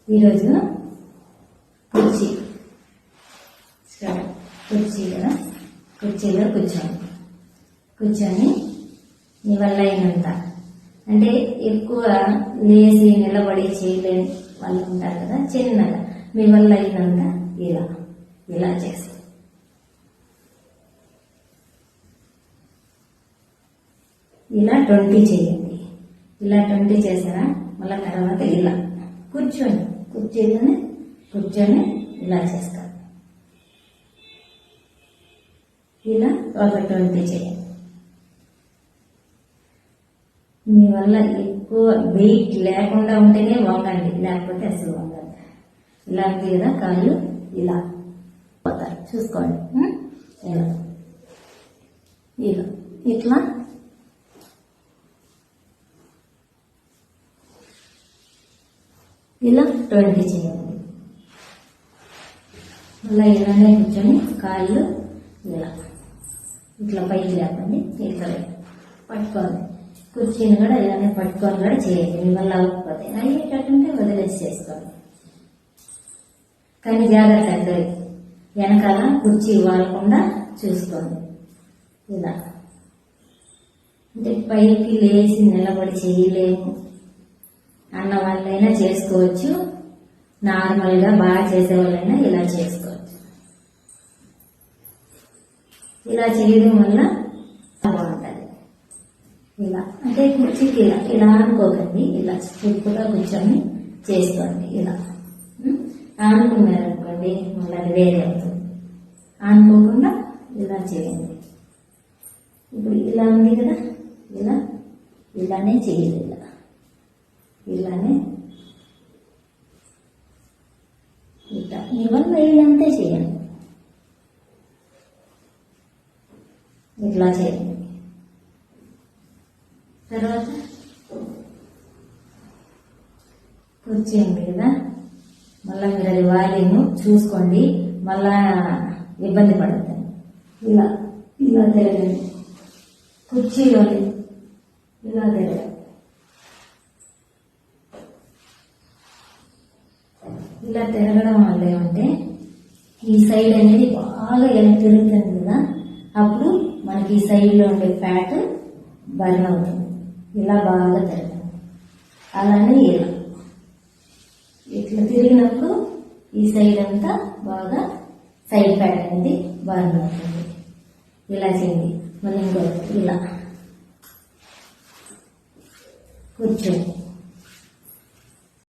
ఈరోజు కుర్చీ కుర్చీ కదా, కుర్చీలో కూర్చొని మీ వల్ల అయినంత, అంటే ఎక్కువ లేచి నిలబడి చేయలేని వాళ్ళు ఉంటారు కదా, చిన్నగా మీ వల్ల అయినంత ఇలా చేస్తాం. ఇలా 20 చేయండి. ఇలా 20 చేసారా, మళ్ళీ తర్వాత ఇలా కూర్చొని ఇలా చేస్తారు. ఇలా ఒక 20 చేయండి. మీ వల్ల ఎక్కువ వెయిట్ లేకుండా ఉంటేనే వంగండి, లేకపోతే అసలు వంగండి. ఇలా ఉంది కదా, కాళ్ళు ఇలా పోతారు, చూసుకోండి. ఇట్లా ఇలా 20 చేయండి. మళ్ళీ ఇలానే కూర్చొని కాళ్ళు ఇట్లా పైకి లేకండి, ఇట్లా పట్టుకోండి. కుర్చీని కూడా ఇలానే పట్టుకొని కూడా చేయండి. మీ వల్ల అవ్వకపోతే అయ్యేటట్టుంటే వదిలేసి చేసుకోండి. కానీ జాగ్రత్త అందరి వెనకాల కుర్చీ వాడకుండా చూసుకోండి. ఇలా అంటే పైకి లేచి నిలబడి చేయలేము అన్న వాళ్ళైనా చేసుకోవచ్చు, నార్మల్గా బాగా చేసే వాళ్ళైనా ఇలా చేసుకోవచ్చు. ఇలా చేయడం వల్ల బాగుంటుంది. ఇలా అంటే కుర్చీకి ఇలా అనుకోకండి, ఇలా స్టిప్గా కూర్చొని చేసుకోండి. ఇలా ఆనుకున్నారనుకోండి మళ్ళీ అది వేరే అవుతుంది. ఆనుకోకుండా ఇలా చేయండి. ఇప్పుడు ఇలా ఉంది కదా, ఇలానే చేయాలి. ఇలానే మీ వల్ల ఇలాంతే చేయండి. ఇట్లా చేయండి. తర్వాత కుర్చీ ఉంది కదా, మళ్ళీ మీరు అది వాల్యూమ్ చూసుకోండి, మళ్ళా ఇబ్బంది పడుతుంది. ఇలా తిరగండి, కుర్చీలో ఇలా తిరగండి. ఇలా తిరగడం వల్ల ఏమంటే ఈ సైడ్ అనేది బాగా ఎలా తిరుగుతుంది కదా, అప్పుడు మనకి ఈ సైడ్లో ఉండే ఫ్యాట్ బర్న్ అవుతుంది. ఇలా బాగా తిరగండి. అలానే ఇట్లా తిరిగినప్పుడు ఈ సైడ్ అంతా బాగా సైడ్ ఫ్యాట్ అనేది బర్న్ అవుతుంది. ఇలా చేయండి. మళ్ళీ ఇంకో ఇలా కూర్చోండి.